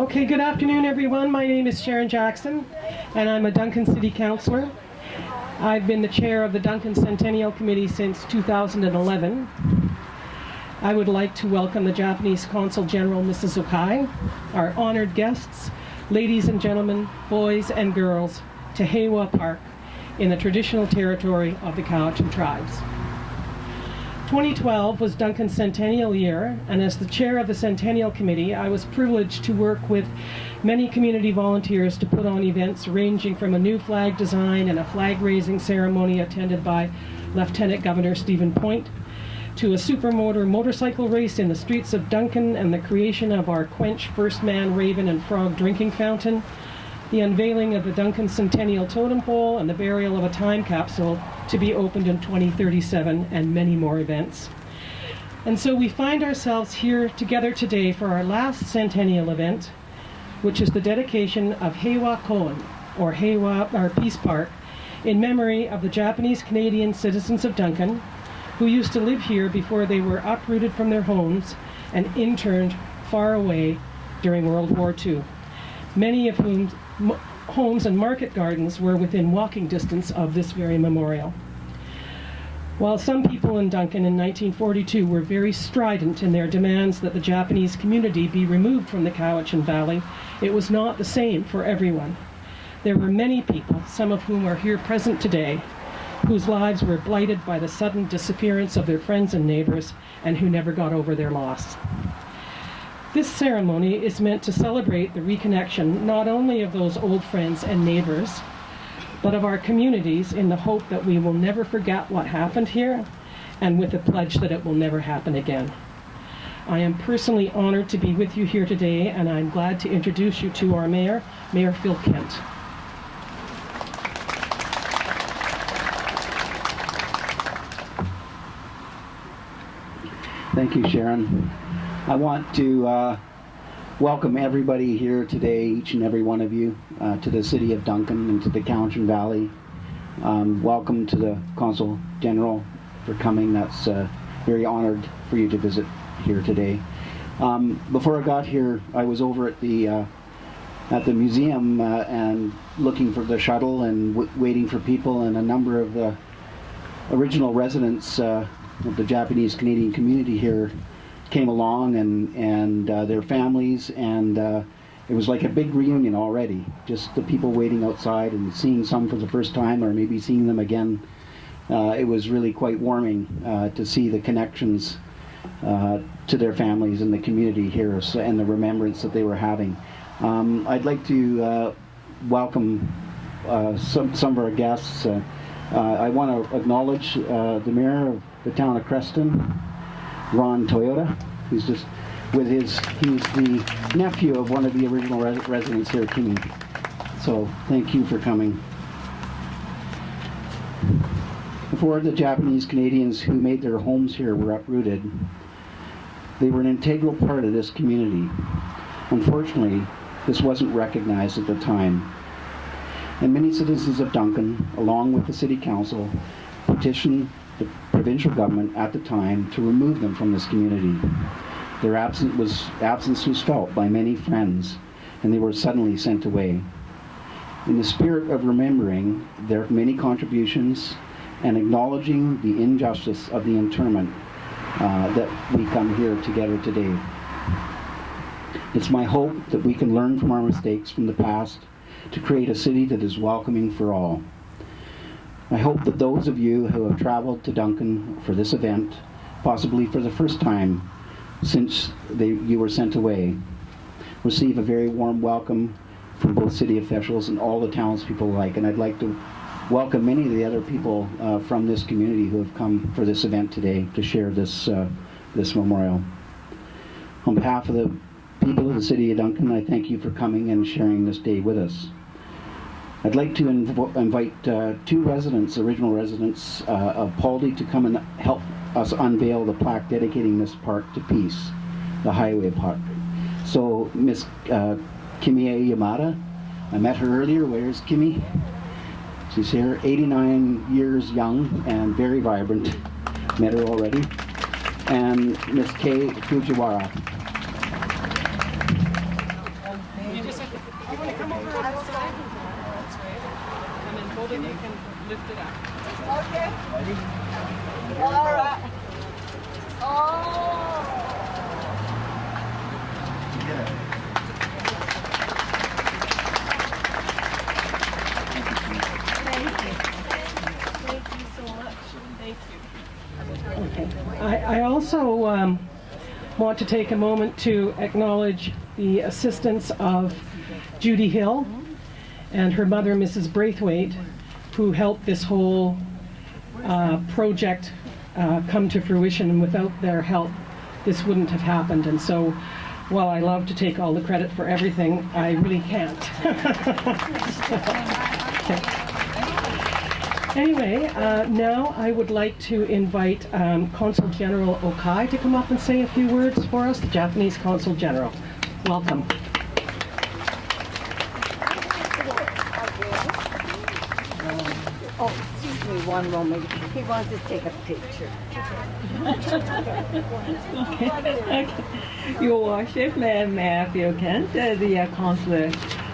Okay, good afternoon, everyone. My name is Sharon Jackson, and I'm a Duncan City Councillor. I've been the chair of the Duncan Centennial Committee since 2011. I would like to welcome the Japanese Consul General, Mrs. Okai, our honored guests, ladies and gentlemen, boys and girls, to Heiwa Park in the traditional territory of the Cowichan tribes. 2012 was Duncan's centennial year, and as the chair of the Centennial Committee, I was privileged to work with many community volunteers to put on events ranging from a new flag design and a flag-raising ceremony attended by Lieutenant Governor Stephen Point, to a supermotor motorcycle race in the streets of Duncan and the creation of our Quench First Man Raven and Frog drinking fountain, the unveiling of the Duncan Centennial Totem Pole, and the burial of a time capsule to be opened in 2037, and many more events. And so we find ourselves here together today for our last centennial event, which is the dedication of Heiwa Koan, or Heiwa, our Peace Park, in memory of the Japanese Canadian citizens of Duncan, who used to live here before they were uprooted from their homes and interned far away during World War II, many of whom homes and market gardens were within walking distance of this very memorial. While some people in Duncan in 1942 were very strident in their demands that the Japanese community be removed from the Cowichan Valley, it was not the same for everyone. There were many people, some of whom are here present today, whose lives were blighted by the sudden disappearance of their friends and neighbors, and who never got over their loss. This ceremony is meant to celebrate the reconnection not only of those old friends and neighbors, but of our communities, in the hope that we will never forget what happened here, and with a pledge that it will never happen again. I am personally honored to be with you here today, and I'm glad to introduce you to our mayor, Mayor Phil Kent. Thank you, Sharon. I want to welcome everybody here today, each and every one of you, to the city of Duncan and to the Cowichan Valley. Welcome to the Consul General for coming. That's very honored for you to visit here today. Before I got here, I was over at the museum and looking for the shuttle and waiting for people, and a number of the original residents of the Japanese Canadian community here came along, and their families, and it was like a big reunion already. Just the people waiting outside and seeing some for the first time, or maybe seeing them again. It was really quite warming to see the connections to their families and the community here, and the remembrance that they were having. I'd like to welcome some of our guests. I want to acknowledge the mayor of the town of Creston, Ron Toyota, who's just with he's the nephew of one of the original residents here, Kimi. So thank you for coming. Before the Japanese Canadians who made their homes here were uprooted, they were an integral part of this community. Unfortunately, this wasn't recognized at the time. And many citizens of Duncan, along with the City Council, petitioned the provincial government at the time to remove them from this community. Their absence was felt by many friends, and they were suddenly sent away. In the spirit of remembering their many contributions and acknowledging the injustice of the internment, that we come here together today. It's my hope that we can learn from our mistakes from the past to create a city that is welcoming for all. I hope that those of you who have traveled to Duncan for this event, possibly for the first time since you were sent away, receive a very warm welcome from both city officials and all the townspeople alike. And I'd like to welcome many of the other people from this community who have come for this event today to share this memorial. On behalf of the people of the city of Duncan, I thank you for coming and sharing this day with us. I'd like to invite two original residents of Paldy, to come and help us unveil the plaque dedicating this park to peace, the Highway Park. So Miss Kimie Yamada, I met her earlier. Where's Kimi? She's here, 89 years young and very vibrant. Met her already. And Miss Kei Fujiwara. that you can lift it up. Okay. All right. Oh. Thank you so much. Thank you. Okay. I also want to take a moment to acknowledge the assistance of Judy Hill and her mother, Mrs. Braithwaite, who helped this whole project come to fruition. And without their help, this wouldn't have happened. And so, while I love to take all the credit for everything, I really can't. Okay. Anyway, now I would like to invite Consul General Okai to come up and say a few words for us, the Japanese Consul General. Welcome. Oh, excuse me one moment. He wants to take a picture. Okay. Your Worship, may I present the Consular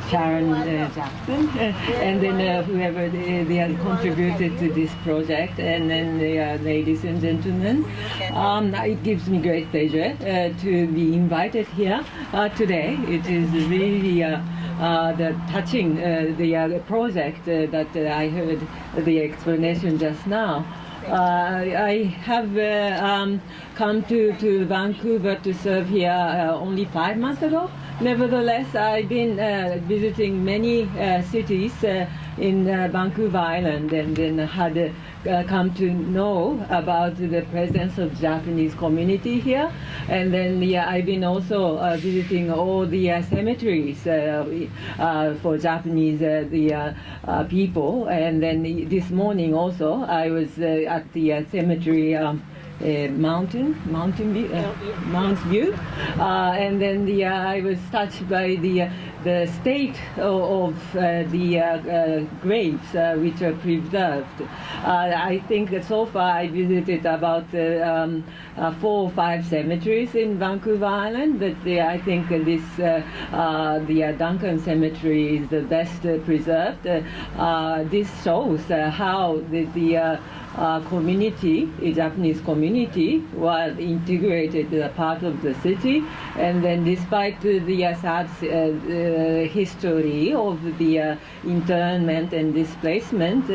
Sharon Jackson, and then whoever they have contributed to this project, and then the ladies and gentlemen. It gives me great pleasure to be invited here today. It is really the touching the project that I heard the explanation just now. I have come to Vancouver to serve here only 5 months ago. Nevertheless, I've been visiting many cities in Vancouver Island, and then had come to know about the presence of Japanese community here. And then I've been also visiting all the cemeteries for Japanese people. And then this morning also I was at the cemetery Mount View, and then I was touched by the state of the graves which are preserved. I think that so far I visited about 4 or 5 cemeteries in Vancouver Island, but I think this the Duncan Cemetery is the best preserved. This shows how the community, a Japanese community, was integrated part of the city, and then despite the sad history of the internment and displacement,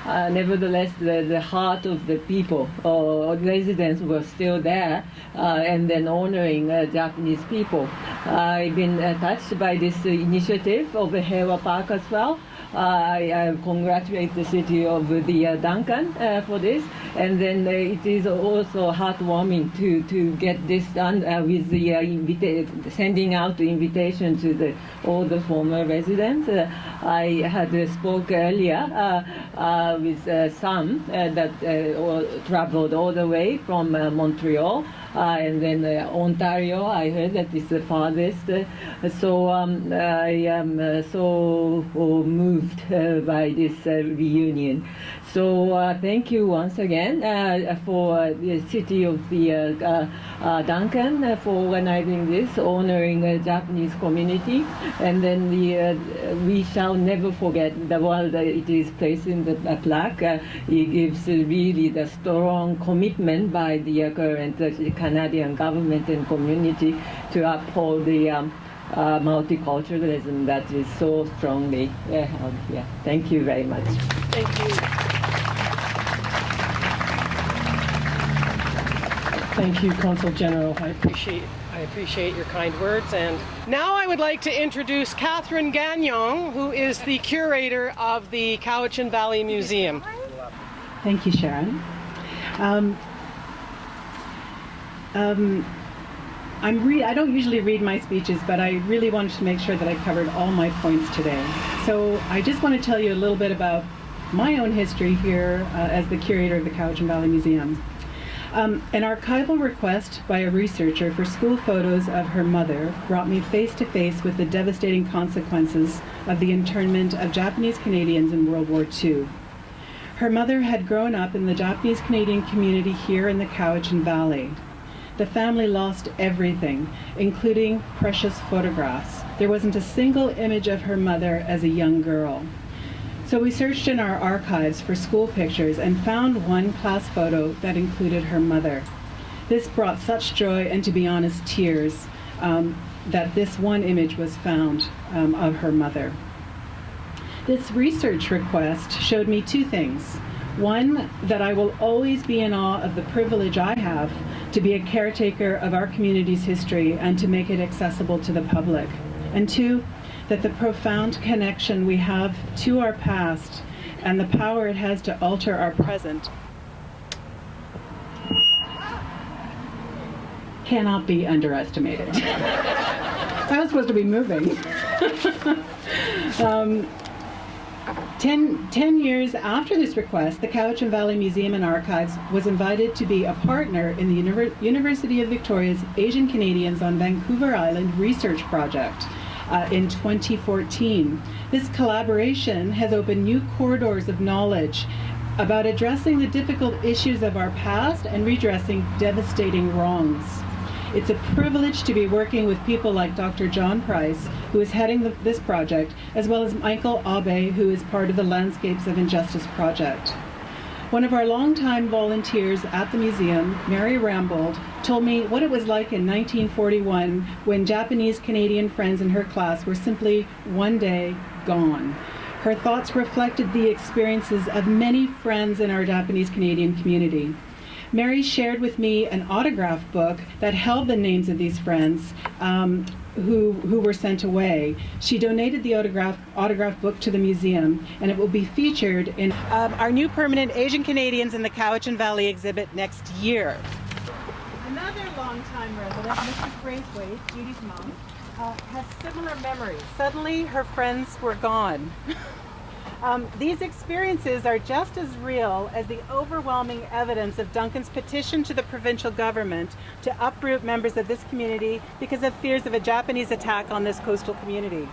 nevertheless the heart of the people or residents were still there, and then honoring Japanese people. I've been touched by this initiative of the Heiwa Park as well. I congratulate the city of the Duncan for this, and then it is also heartwarming to get this done with the sending out the invitation to all the former residents. I had spoke earlier with some that traveled all the way from Montreal. And then Ontario, I heard that is the farthest. So I am so moved by this reunion. So thank you once again for the city of the Duncan for organizing this, honoring the Japanese community. And then we shall never forget the world it is placed in the plaque. It gives really the strong commitment by the current Canadian government and community to uphold the multiculturalism that is so strongly held here. Thank you very much. Thank you. Thank you, Consul General. I appreciate your kind words. And now I would like to introduce Catherine Gagnon, who is the curator of the Cowichan Valley Museum. Thank you, Sharon. I don't usually read my speeches, but I really wanted to make sure that I covered all my points today. So I just want to tell you a little bit about my own history here as the curator of the Cowichan Valley Museum. An archival request by a researcher for school photos of her mother brought me face to face with the devastating consequences of the internment of Japanese Canadians in World War II. Her mother had grown up in the Japanese Canadian community here in the Cowichan Valley. The family lost everything, including precious photographs. There wasn't a single image of her mother as a young girl. So So we searched in our archives for school pictures and found one class photo that included her mother. This brought such joy and, to be honest, tears, that this one image was found of her mother. This research request showed me two things. One, that I will always be in awe of the privilege I have to be a caretaker of our community's history and to make it accessible to the public. And two, that the profound connection we have to our past and the power it has to alter our present cannot be underestimated. I was supposed to be moving. 10 years after this request, the Cowichan Valley Museum and Archives was invited to be a partner in the University of Victoria's Asian Canadians on Vancouver Island research project in 2014. This collaboration has opened new corridors of knowledge about addressing the difficult issues of our past and redressing devastating wrongs. It's a privilege to be working with people like Dr. John Price, who is heading this project, as well as Michael Abe, who is part of the Landscapes of Injustice project. One of our longtime volunteers at the museum, Mary Rambold, told me what it was like in 1941 when Japanese Canadian friends in her class were simply one day gone. Her thoughts reflected the experiences of many friends in our Japanese Canadian community. Mary shared with me an autograph book that held the names of these friends who were sent away. She donated the autograph book to the museum, and it will be featured in our new permanent Asian Canadians in the Cowichan Valley exhibit next year. Another longtime resident, Mrs. Braithwaite, Judy's mom, has similar memories. Suddenly, her friends were gone. These experiences are just as real as the overwhelming evidence of Duncan's petition to the provincial government to uproot members of this community because of fears of a Japanese attack on this coastal community.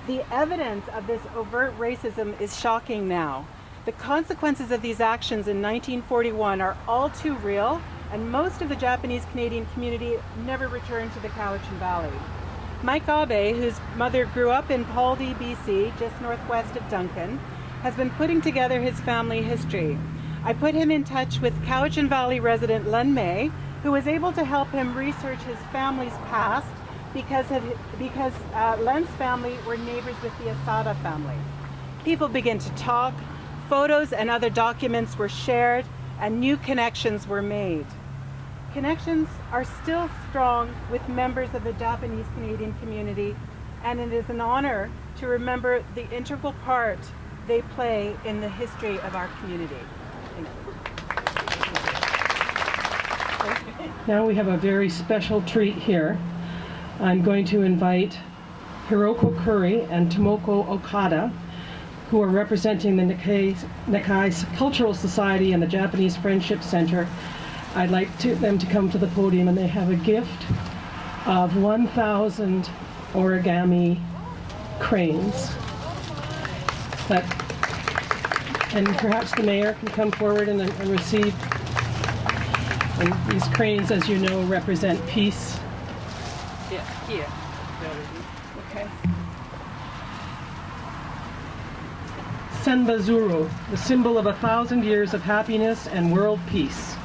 The evidence of this overt racism is shocking now. The consequences of these actions in 1941 are all too real, and most of the Japanese Canadian community never returned to the Cowichan Valley. Mike Abe, whose mother grew up in Pauldy, BC, just northwest of Duncan, has been putting together his family history. I put him in touch with Cowichan Valley resident Len May, who was able to help him research his family's past because Len's family were neighbors with the Asada family. People began to talk, photos and other documents were shared, and new connections were made. Connections are still strong with members of the Japanese Canadian community, and it is an honor to remember the integral part they play in the history of our community. Now we have a very special treat here. I'm going to invite Hiroko Kuri and Tomoko Okada, who are representing the Nikkei Cultural Society and the Japanese Friendship Center. I'd like them to come to the podium, and they have a gift of 1,000 origami cranes. And perhaps the mayor can come forward and receive. And these cranes, as you know, represent peace. Yeah, here. Okay. Senbazuru, the symbol of 1,000 years of happiness and world peace.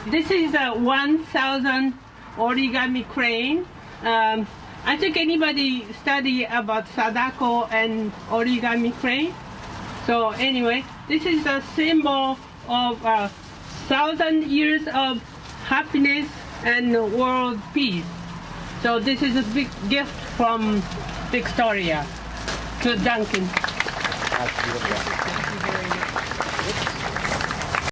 This is a 1,000 origami crane. I think anybody study about Sadako and origami crane. So anyway, this is a symbol of 1,000 years of happiness and world peace. So this is a big gift from Victoria to Duncan. That's beautiful.